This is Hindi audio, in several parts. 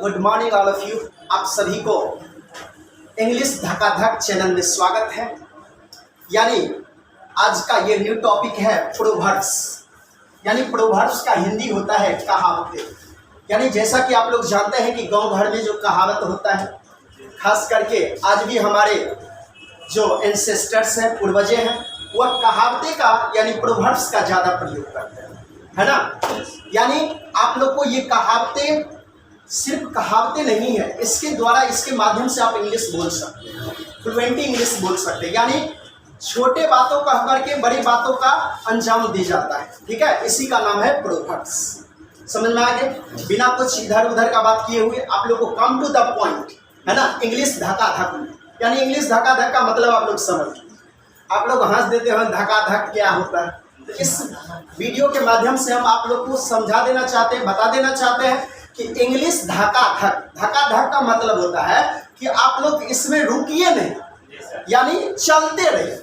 Good morning all of you. आप सभी को इंग्लिश धकाधक चैनल में स्वागत है। यानी आज का ये न्यू टॉपिक है प्रोवर्ब्स। यानी प्रोवर्ब्स का हिंदी होता है कहावतें। यानी जैसा कि आप लोग जानते हैं कि गांव घर में जो कहावत होता है, खास करके आज भी हमारे जो एंसेस्टर्स हैं, पूर्वजे हैं, वह कहावतें का यानी प्रोवर्ब्स का ज़्यादा प्रयोग करते हैं, है ना। यानी आप लोग को ये कहावतें सिर्फ कहावतें नहीं है, इसके द्वारा इसके माध्यम से आप इंग्लिश बोल सकते हैं, फ्लुएंटली इंग्लिश बोल सकते हैं। यानी छोटे बातों का करके बड़ी बातों का अंजाम दी जाता है, ठीक है। इसी का नाम है प्रोवर्ब्स। समझ में आ गए? बिना कुछ इधर उधर का बात किए हुए आप लोग को कम टू द पॉइंट, है ना। इंग्लिश धकाधक, यानी इंग्लिश धकाधक का मतलब आप लोग समझ। आप लोग हंस देते हैं धकाधक क्या होता है। तो इस वीडियो के माध्यम से हम आप लोग को समझा देना चाहते हैं, बता देना चाहते हैं कि इंग्लिश धकाधक, धकाधक का मतलब होता है कि आप लोग इसमें रुकिए नहीं, यानी चलते रहिए।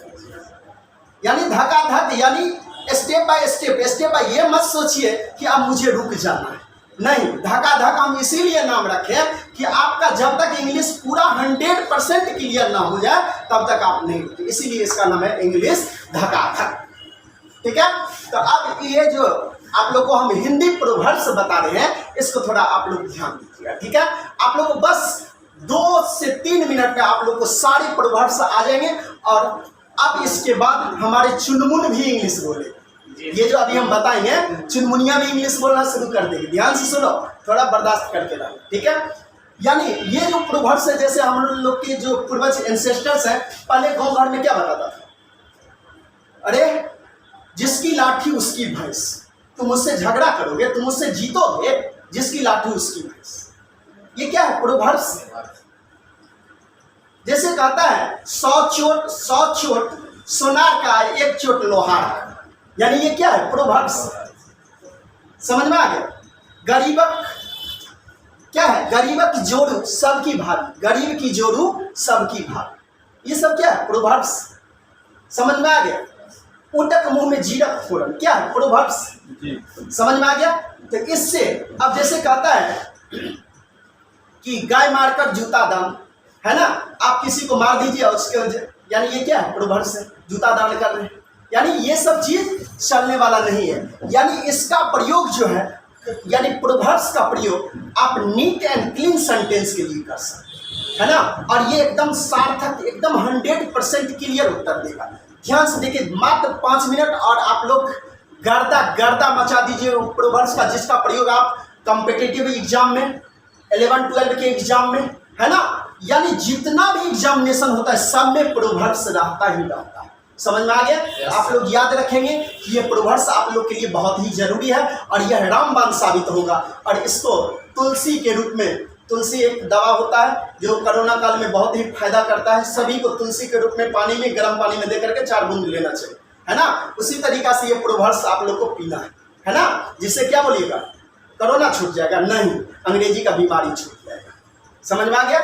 यानी धकाधक यानी step by step, step by, ये मत सोचिए कि अब मुझे रुक जाना है, नहीं। धकाधक हम इसीलिए नाम रखें कि आपका जब तक इंग्लिश पूरा 100% क्लियर ना हो जाए तब तक आप नहीं रुके, इसीलिए इसका नाम है इंग्लिश धकाधक, ठीक है। तो अब ये जो आप लोग को हम हिंदी प्रोवर्ब्स बता रहे हैं, इसको थोड़ा आप लोग ध्यान दीजिएगा, ठीक है। आप लोग को बस 2 से 3 मिनट में आप लोग को सारे प्रोवर्ब्स आ जाएंगे और अब इसके बाद हमारे चुनमुन भी इंग्लिश बोले। ये जो अभी हम बताएंगे, चुनमुनिया भी इंग्लिश बोलना शुरू कर देंगे। ध्यान से सुनो, थोड़ा बर्दाश्त करके रहो, ठीक है। यानी ये जो प्रोवर्ब्स है, जैसे हम लोग के जो पूर्वज एंसेस्टर्स हैं, पहले गाँव घर में क्या बताता था? अरे जिसकी लाठी उसकी भैंस, तुम मुझसे झगड़ा करोगे, तुम मुझसे जीतोगे, जिसकी लाठी उसकी भैंस। ये क्या है? प्रोवर्ब्स। जैसे कहता है 100 चोट सोनार का, 1 चोट लोहार। यानी ये क्या है? प्रोवर्ब्स। समझ में आ गया? गरीबक क्या है? गरीबक जोड़ू सबकी भारी, गरीब की जोड़ू सबकी भारी। ये सब क्या है? प्रोवर्ब्स। समझ में आ गया? ऊँटक मुंह में जीरक फोड़न, क्या है? प्रोवर्ब्स। समझ में आ गया? तो इससे अब जैसे कहता है कि गाय मारकर जूता दान, है ना। आप किसी को मार दीजिए और उसके वजह, यानी ये क्या है? प्रोवर्ब्स है, जूता दान कर रहे हैं। यानी ये सब चीज चलने वाला नहीं है। यानी इसका प्रयोग जो है, यानी प्रोवर्ब्स का प्रयोग आप नीट एंड क्लीन सेंटेंस के लिए कर सकते हैं, है ना। और ये एकदम सार्थक, एकदम 100% क्लियर उत्तर देगा। ध्यान से देखिए, मात्र 5 मिनट और आप लोग गर्दा मचा दीजिए प्रोवर्ब्स का, जिसका प्रयोग आप कॉम्पिटिटिव एग्जाम में, 11-12 के एग्जाम में, है ना। यानी जितना भी एग्जामिनेशन होता है सब में प्रोवर्ब्स रहता ही रहता है। समझ में आ गया? आप लोग याद रखेंगे कि ये प्रोवर्ब्स आप लोग के लिए बहुत ही जरूरी है और यह रामबाण साबित होगा। और इसको तुलसी के रूप में, तुलसी एक दवा होता है जो कोरोना काल में बहुत ही फायदा करता है। सभी को तुलसी के रूप में पानी में, गर्म पानी में दे करके 4 बूंद लेना चाहिए, है ना। उसी तरीका से ये प्रोवर्ब्स आप लोग को पीना है ना। जिससे क्या बोलिएगा? कोरोना छूट जाएगा, नहीं, अंग्रेजी का बीमारी छूट जाएगा। समझ में आ गया?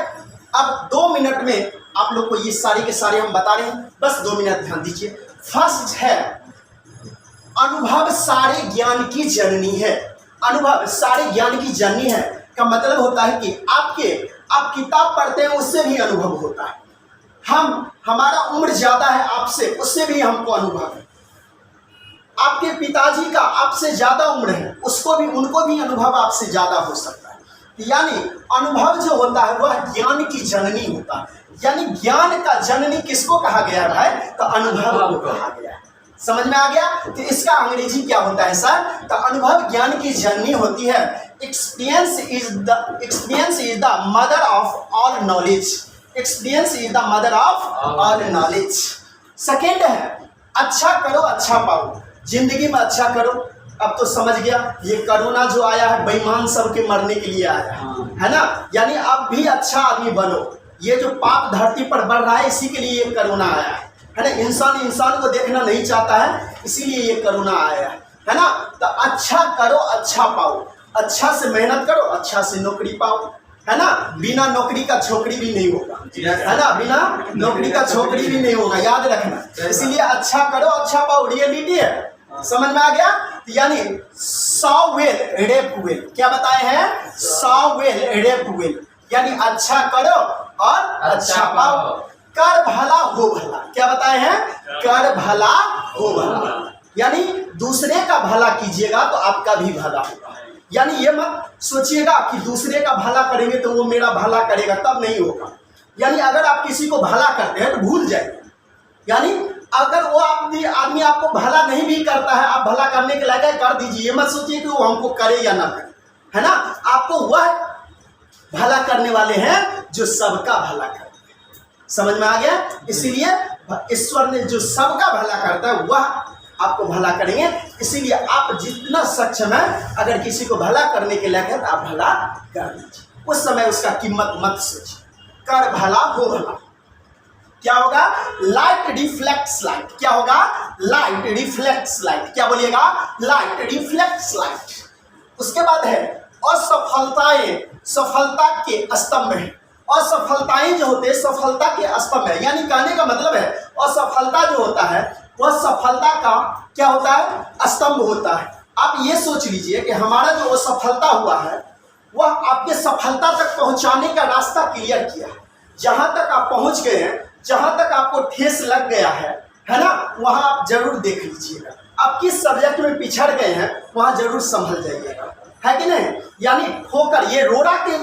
अब 2 मिनट में आप लोग को ये सारे के सारे हम बता रहे हैं, बस 2 मिनट ध्यान दीजिए। फर्स्ट है, अनुभव सारे ज्ञान की जननी है। अनुभव सारे ज्ञान की जननी है का मतलब होता है कि आप किताब पढ़ते हैं, उससे भी अनुभव होता है। हमारा उम्र ज्यादा है आपसे, उससे भी हमको अनुभव है। आपके पिताजी का आपसे ज्यादा उम्र है, उनको भी अनुभव आपसे ज्यादा हो सकता है। यानी अनुभव जो होता है वह ज्ञान की जननी होता है। यानी ज्ञान का जननी किसको कहा गया है? तो अनुभव को कहा गया है। समझ में आ गया? तो इसका अंग्रेजी क्या होता है सर? तो अनुभव ज्ञान की जननी होती है। Experience is the mother of all knowledge. Experience is the mother of all knowledge. Second है, अच्छा करो अच्छा पाओ, जिंदगी में अच्छा करो। अब तो समझ गया, ये कोरोना जो आया है बेईमान सबके मरने के लिए आया है ना। यानी अब भी अच्छा आदमी बनो। ये जो पाप धरती पर बढ़ रहा है, इसी के लिए ये कोरोना आया है ना। इंसान को देखना नहीं चाहता है, इसीलिए ये कोरोना आया है ना। तो अच्छा करो अच्छा पाओ, अच्छा से मेहनत करो, अच्छा से नौकरी पाओ, है ना। बिना नौकरी का छोकरी भी नहीं होगा, है ना। बिना नौकरी का छोकरी भी नहीं होगा, याद रखना। इसीलिए अच्छा करो अच्छा पाओ, रियलिटी है। समझ में आ गया? यानी 100 वेल रेप वेल, क्या बताए हैं? 100 वेल रेप वेल, यानी अच्छा करो और अच्छा पाओ। कर भला हो भला, क्या बताए हैं? कर भला हो भला, यानी दूसरे का भला कीजिएगा तो आपका भी भला होगा। यानी ये मत सोचिएगा कि दूसरे का भला करेंगे तो वो मेरा भला करेगा, तब नहीं होगा। यानी अगर आप किसी को भला करते हैं तो भूल जाइए, यानी अगर वो आदमी आपको भला नहीं भी करता है, आप भला करने के लायक कर दीजिए। ये मत सोचिए कि वो हमको करे या ना करे, है ना। आपको वह भला करने वाले हैं जो सबका भला करते हैं। समझ में आ गया? इसीलिए ईश्वर ने जो सबका भला करता है वह आपको भला करेंगे। इसीलिए आप जितना सक्षम है, अगर किसी को भला करने के लायक है तो आप भला कर दीजिए। उस समय उसका कीमत मत सोचिए। कर भला हो भला। क्या होगा? Light reflects light. क्या होगा? Light reflects light. क्या बोलिएगा? Light reflects light. उसके बाद है असफलताएं सफलता के स्तंभ है। असफलताएं जो होते हैं सफलता के स्तंभ है, यानी कहने का मतलब है असफलता जो होता है वह सफलता का क्या होता है? स्तंभ होता है। आप ये सोच लीजिए कि हमारा जो असफलता हुआ है वह आपके सफलता तक पहुंचाने का रास्ता क्लियर किया है। जहां तक आप पहुंच गए हैं, जहां तक आपको ठेस लग गया है ना, वहां आप जरूर देख लीजिएगा। आप किस सब्जेक्ट में पिछड़ गए हैं वहां जरूर संभल जाइएगा, है कि नहीं। यानी ठोकर, ये रोड़ा के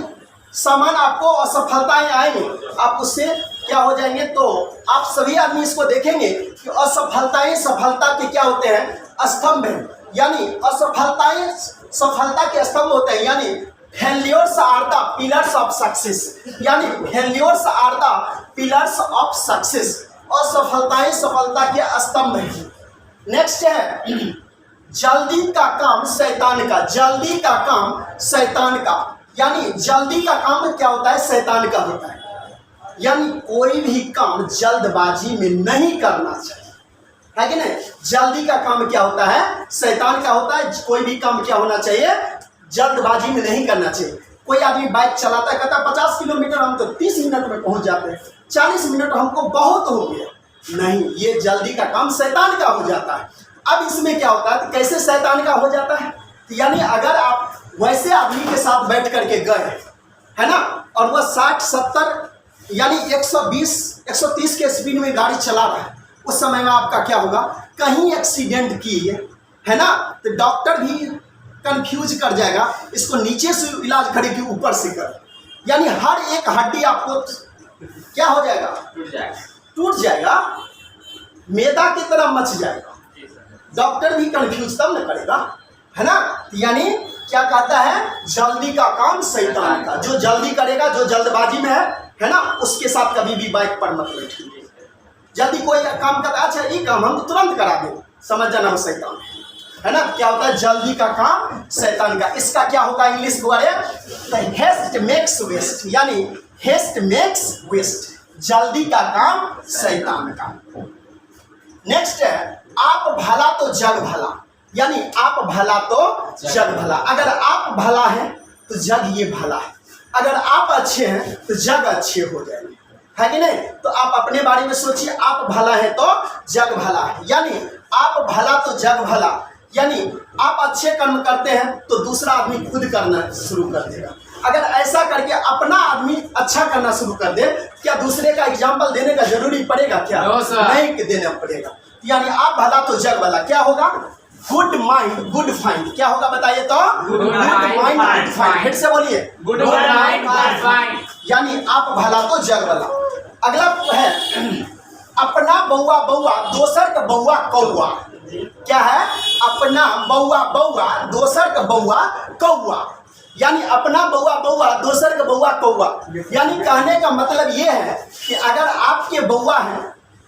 समान आपको असफलताएं आएंगे, आप उससे क्या हो जाएंगे। तो आप सभी आदमी इसको देखेंगे कि असफलताएं सफलता के क्या होते हैं? स्तंभ है। यानी असफलताएं सफलता के स्तंभ होते हैं। यानी failures are the pillars of success, यानी failures are the pillars of success. असफलताएं सफलता के स्तंभ है। नेक्स्ट है जल्दी का काम शैतान का। जल्दी का काम शैतान का, यानी जल्दी का काम क्या होता है? शैतान का होता है। यानी कोई भी काम जल्दबाजी में नहीं करना चाहिए, है कि नहीं। जल्दी का काम क्या होता है? शैतान का होता है। कोई भी काम क्या होना चाहिए? जल्दबाजी में नहीं करना चाहिए। कोई आदमी बाइक चलाता है, कहता है 50 किलोमीटर हम तो 30 मिनट में पहुंच जाते हैं, 40 मिनट हमको बहुत हो गया। नहीं, ये जल्दी का काम शैतान का हो जाता है। अब इसमें क्या होता है? तो कैसे शैतान का हो जाता है? तो यानी अगर आप वैसे आदमी के साथ बैठ करके गए, है ना, और वह 60-70 यानी 120-130 के स्पीड में गाड़ी चला रहा है, उस समय में आपका क्या होगा? कहीं एक्सीडेंट किए, है ना, तो डॉक्टर भी कंफ्यूज कर जाएगा, इसको नीचे से इलाज करे कि ऊपर से कर। यानी हर एक हड्डी आपको क्या हो जाएगा? टूट जाएगा, मैदा की तरह मच जाएगा। डॉक्टर भी कंफ्यूज तब न करेगा, है ना। यानी क्या कहता है? जल्दी का काम शैतान का। जो जल्दी करेगा, जो जल्दबाजी में है ना, उसके साथ कभी भी बाइक पर मत बैठिए। जल्दी कोई काम करता है, अच्छा ये काम हम तो तुरंत करा दें, समझ जाना वो शैतान है ना। क्या होता है? जल्दी का काम शैतान का। इसका क्या होगा English word? Haste makes waste, यानी हेस्ट मेक्स वेस्ट। जल्दी का काम शैतान का। नेक्स्ट है आप भला तो जग भला, यानी आप भला तो जग भला। अगर आप भला हैं तो जग ये भला है। अगर आप अच्छे हैं तो जग अच्छे हो जाएंगे, है कि नहीं। तो आप अपने बारे में सोचिए, आप भला है तो जग भला है। यानी आप भला तो जग भला, यानी आप अच्छे कर्म करते हैं तो दूसरा आदमी खुद करना शुरू कर देगा। अगर ऐसा करके अपना आदमी अच्छा करना शुरू कर दे, क्या दूसरे का एग्जाम्पल देने का जरूरी पड़ेगा? क्या नहीं देना पड़ेगा। यानी आप भला तो जग भला। क्या होगा? Good mind good find. क्या होगा बताइए तो? Good mind good find. फिर से बोलिए, गुड माइंड गुड फाइंड। यानी आप भला तो जग भला। अगला है अपना बउआ बउआ दोसर का बउआ कौआ। क्या है? अपना बउआ बउआ दोसर का बउआ कौआ, यानी अपना बउआ बउआ दोसर का बउआ कौआ। यानी कहने का मतलब ये है कि अगर आपके बउआ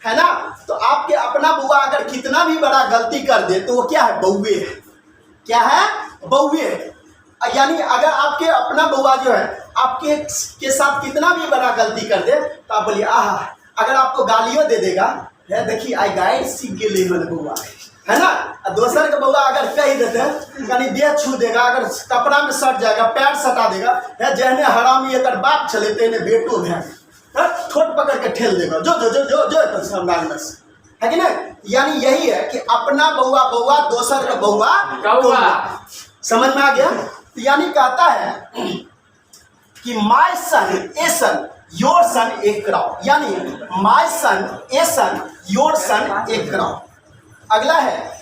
है ना, तो आपके अपना बुआ अगर कितना भी बड़ा गलती कर दे तो वो क्या है? बउए है। क्या है? बउए है। यानी अगर आपके अपना बुआ जो है आपके के साथ कितना भी बड़ा गलती कर दे तो आप बोलिए आहा। अगर आपको गालियों दे देगा, है देखिए आई गाइड सीख के ले मन बुआ, है ना। दोसर का बउआ अगर कह देते हैं, यानी देह छू देगा, अगर कपड़ा में सट जाएगा, पैर सटा देगा, है जहने हरामी अगर बाप चले तेने बेटो है, ठोट पकड़ के ठेल देगा, जो जो जो जो जो है कि नहीं। यानी यही है कि अपना बउआ बउआ, दोसर का बउआ कौआ। समझ में आ गया? तो यानी कहता है कि my son a son your son a crow, यानी my son a son your son a crow. अगला है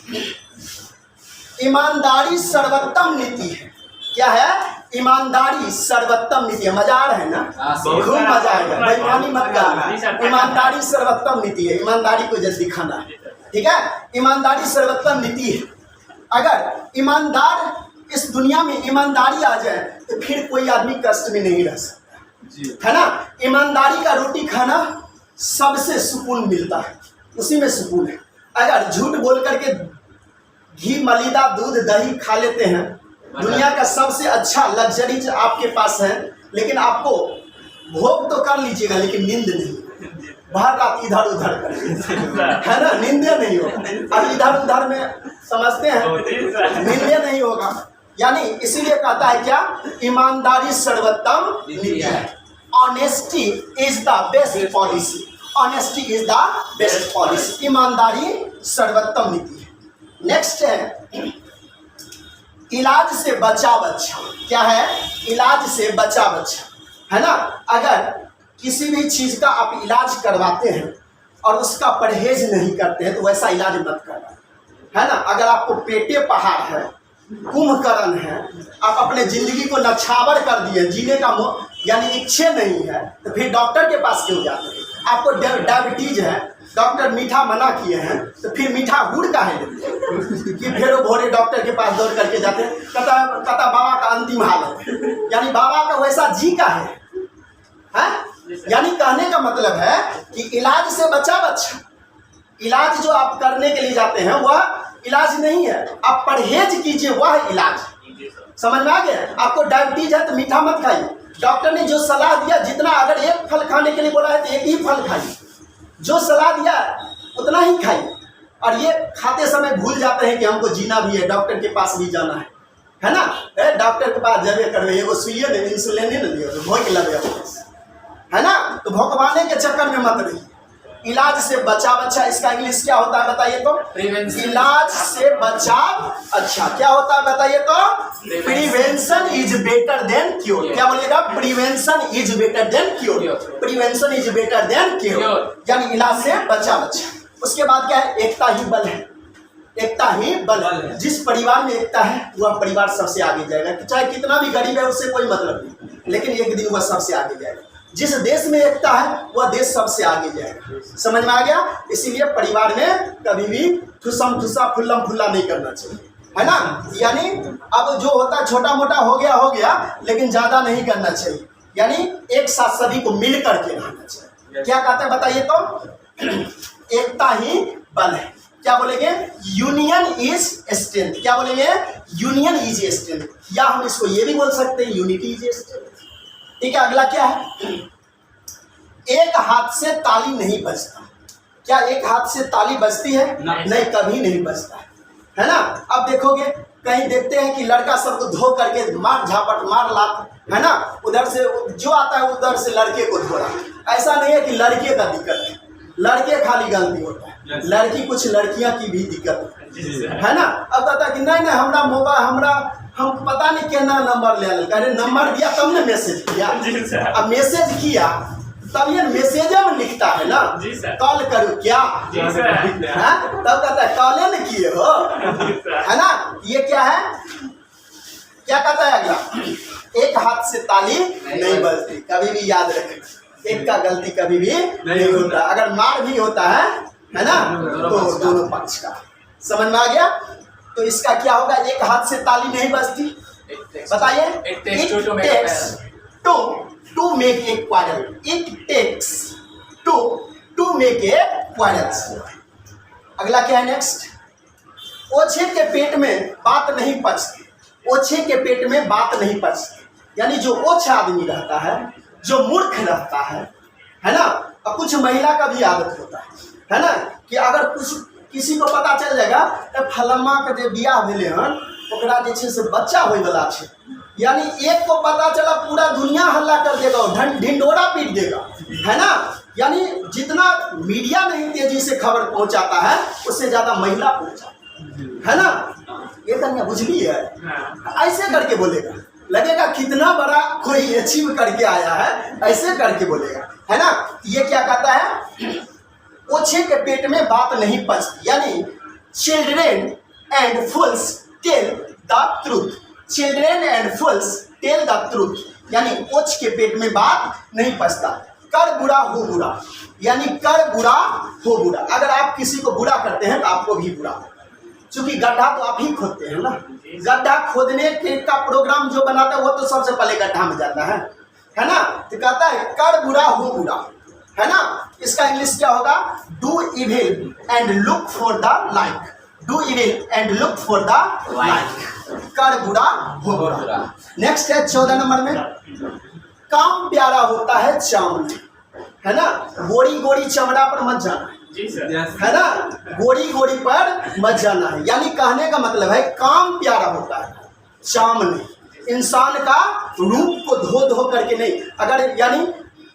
ईमानदारी सर्वोत्तम नीति है। क्या है? ईमानदारी सर्वोत्तम नीति है। मजा आ रहा है ना? खूब मजा आएगा, बेईमानी मत करना। ईमानदारी सर्वोत्तम नीति है, ईमानदारी को जल्दी दिखाना है, ठीक है? ईमानदारी सर्वोत्तम नीति है। अगर ईमानदार इस दुनिया में ईमानदारी आ जाए तो फिर कोई आदमी कष्ट में नहीं रह सकता, है ना? ईमानदारी का रोटी खाना सबसे सुकून मिलता है, उसी में सुकून है। अगर झूठ बोल करके घी मलिदा दूध दही खा लेते हैं, दुनिया का सबसे अच्छा लग्जरी आपके पास है, लेकिन आपको भोग तो कर लीजिएगा लेकिन नींद नहीं, भर रात इधर उधर कर, है ना? नींदे नहीं होगा। अब इधर उधर में समझते हैं, नींदे नहीं होगा। यानी इसीलिए कहता है क्या? ईमानदारी सर्वोत्तम नीति है। Honesty is the best policy, honesty is the best policy. ईमानदारी सर्वोत्तम नीति है। नेक्स्ट है इलाज से बचाव अच्छा। क्या है? इलाज से बचाव अच्छा, है ना? अगर किसी भी चीज का आप इलाज करवाते हैं और उसका परहेज नहीं करते हैं तो वैसा इलाज मत करना, है ना? अगर आपको पेटे पहाड़ है, कुंभकर्ण है, आप अपने जिंदगी को नछावर कर दिए, जीने का यानी इच्छे नहीं है, तो फिर डॉक्टर के पास क्यों जाते हैं? आपको डायबिटीज है, डॉक्टर मीठा मना किए हैं, तो फिर मीठा गुड़ का है कि फिर वो भोरे डॉक्टर के पास दौड़ करके जाते हैं, कहता बाबा का अंतिम हालत, यानी बाबा का वैसा जी का है? यानी कहने का मतलब है कि इलाज से बचाव अच्छा। इलाज जो आप करने के लिए जाते हैं वह इलाज नहीं है, आप परहेज कीजिए, वह इलाज। समझ में आ गया? आपको डायबिटीज है तो मीठा मत खाइए, डॉक्टर ने जो सलाह दिया, जितना अगर एक फल खाने के लिए बोला है तो एक ही फल खाइए, जो सलाह दिया उतना ही खाइए। और ये खाते समय भूल जाते हैं कि हमको जीना भी है, डॉक्टर के पास भी जाना है ना? डॉक्टर के पास जबे करवे एगो सुइए ने इंसुलिन ने दियो तो भोग लगे, है ना? तो भोगवाने के चक्कर में मत रहिए। इलाज से बचाव अच्छा, इसका इंग्लिश क्या होता है बताइए तो? इलाज से बचाव अच्छा। क्या होता है बताइए तो? Prevention is better than cure. क्या बोलिएगा? Prevention is better than cure, prevention is better than cure, यानी इलाज से बचाव अच्छा। उसके बाद क्या है? एकता ही बल है, एकता ही बल है। जिस परिवार में एकता है वह परिवार सबसे आगे जाएगा, चाहे कितना भी गरीब है उससे कोई मतलब नहीं, लेकिन एक दिन वह सबसे आगे जाएगा। जिस देश में एकता है वह देश सबसे आगे जाएगा। समझ में आ गया? इसीलिए परिवार में कभी भी ठुसम ठुसा फुल्लम फुल्ला नहीं करना चाहिए, है ना? यानी अब जो होता है छोटा मोटा हो गया, लेकिन ज्यादा नहीं करना चाहिए, यानी एक साथ सभी को मिल करके रहना चाहिए। क्या कहते हैं बताइए तो? एकता ही बल है। क्या बोलेंगे? Union is strength. क्या बोलेंगे? यूनियन इज स्ट्रेंथ, या हम इसको ये भी बोल सकते हैं यूनिटी इज स्ट्रेंथ। ठीक है, अगला क्या है? एक हाथ से ताली नहीं बजता। क्या एक हाथ से ताली बजती है? नहीं, कभी नहीं बजता है ना? अब देखोगे कहीं देखते हैं कि लड़का सबको धो करके मार झापट मार लात, है ना? उधर से जो आता है उधर से लड़के को धो रहा। ऐसा नहीं है कि लड़के का दिक्कत है, लड़के खाली गलती होता है, लड़की कुछ लड़कियां की भी दिक्कत है ना? अब कहता कि नहीं हमरा मोबाइल हम पता नहीं केना नंबर ले लें, अरे नंबर दिया तब ने मैसेज किया। अब मैसेज किया तब ये मैसेज में लिखता है ना, कॉल करूँ क्या? तब कहता है कॉले न किए हो, है ना? ये क्या है? क्या कहता है अगला? एक हाथ से ताली नहीं बजती, कभी भी याद रखें, एक का गलती कभी भी नहीं होता। अगर मार भी होता है ना, तो दोनों पक्ष का। समझ में आ गया? तो इसका क्या होगा? एक हाथ से ताली नहीं बजती, बताइए। It takes to make a quarrel. It takes to make a quarrel. अगला क्या है नेक्स्ट? ओछे के पेट में बात नहीं पचती। ओछे के पेट में बात नहीं पचती, यानी जो ओछ आदमी रहता है, जो मूर्ख रहता है ना? और कुछ महिला का भी आदत होता है ना, कि अगर कुछ किसी को पता चल जाएगा तो फलम्मा के जो बियाह भेले हन ओकरा जे छे से बच्चा होय वाला छे, यानी एक को पता चला पूरा दुनिया हल्ला कर देगा, ढिंडोरा पीट देगा, है ना? यानी जितना मीडिया नहीं तेजी से खबर पहुंचाता है उससे ज्यादा महिला पहुंचाता है ना। ये कन्या बुझली है, ऐसे करके बोलेगा, लगेगा कितना बड़ा कोई अचीव करके आया है, ऐसे करके बोलेगा, है ना। ये क्या कहता है, ओछे के पेट में बात नहीं पचती, यानी children and fools tell the truth, children and fools tell the truth, यानी ओछ के पेट में बात नहीं पचता। कर बुरा हो बुरा, यानी कर बुरा हो बुरा, अगर आप किसी को बुरा करते हैं तो आपको भी बुरा, क्योंकि गड्ढा तो आप ही खोदते हैं ना। गड्ढा खोदने के का प्रोग्राम जो बनाता है वो तो सबसे पहले गड्ढा में जाता है ना। तो कहता है कर बुरा हो बुरा, है ना। इसका इंग्लिश क्या होगा, do evil and look for the like, do evil and look for the like, कर बुरा हो बुरा। नेक्स्ट है 14 नंबर में, काम प्यारा होता है चाम, है ना। गोरी गोरी चमड़ा पर मत जाना है ना, गोरी गोरी पर मत जाना है, यानी कहने का मतलब है काम प्यारा होता है चाम नहीं, इंसान का रूप को धो धो करके नहीं। अगर यानी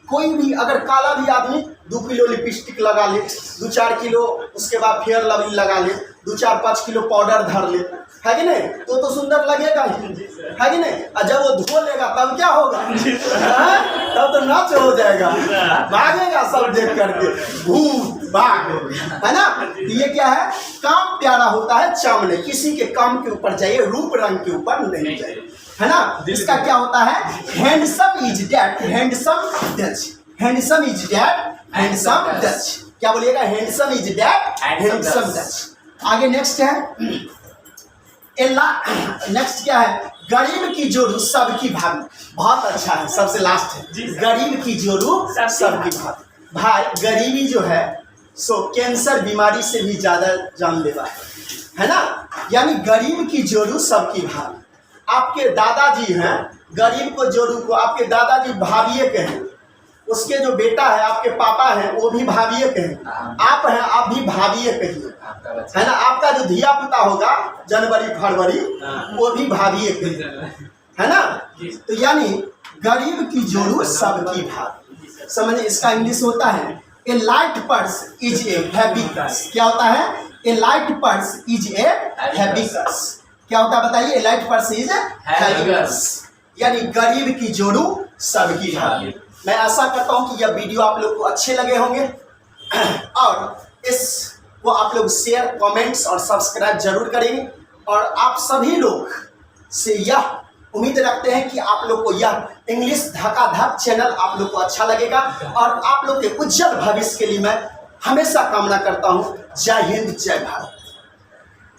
कोई भी अगर काला भी आदमी 2 किलो लिपस्टिक लगा ले, 2-4 किलो उसके बाद फेयर लवली लगा ले, 2-4-5 किलो पाउडर धर ले, है कि नहीं, तो सुंदर लगेगा ही, है कि नहीं। और जब वो धो लेगा तब क्या होगा, तब तो नाच हो जाएगा, भागेगा सब देख करके, भूत भाग, है ना। ये क्या है, काम प्यारा होता है चामड़े, किसी के काम के ऊपर चाहिए, रूप रंग के ऊपर नहीं चाहिए, है ना। इसका क्या होता है, handsome is that handsome Dutch, handsome is that handsome Dutch, क्या बोलिएगा, handsome is that handsome Dutch. आगे नेक्स्ट है नेक्स्ट क्या है, गरीब की जोरू सबकी भाभी, बहुत अच्छा है, सबसे लास्ट है, गरीब की जोरू सबकी भाभी। भाई गरीबी जो है सो कैंसर बीमारी से भी ज्यादा जानलेवा है ना, यानी गरीब की जोरू सबकी भाभी। आपके दादाजी हैं, गरीब को जोरू को आपके दादाजी भाभी कहें, उसके जो बेटा है आपके पापा हैं वो भी भाभी कहें, आप हैं आप भी भाभी कहिए, है ना। आपका जो धिया पुता होगा जनवरी फरवरी वो भी भाभी कहिए, है ना। तो यानी गरीब की जोरू सबकी भाभी, समझिए। इसका इंग्लिश होता है a light purse is a heavy purse, क्या होता है, a light purse is a heavy purse, क्या होता है बताइए, a light purse is heavy purse, यानी गरीब की जोरू सबकी भाभी। मैं आशा करता हूं कि यह वीडियो आप लोग को अच्छे लगे होंगे और इसको आप लोग शेयर, कमेंट्स और सब्सक्राइब जरूर करेंगे। और आप सभी लोग से यह उम्मीद रखते हैं कि आप लोग को यह इंग्लिश धकाधक चैनल आप लोग को अच्छा लगेगा और आप लोग के उज्जवल भविष्य के लिए मैं हमेशा कामना करता हूं। जय हिंद, जय भारत।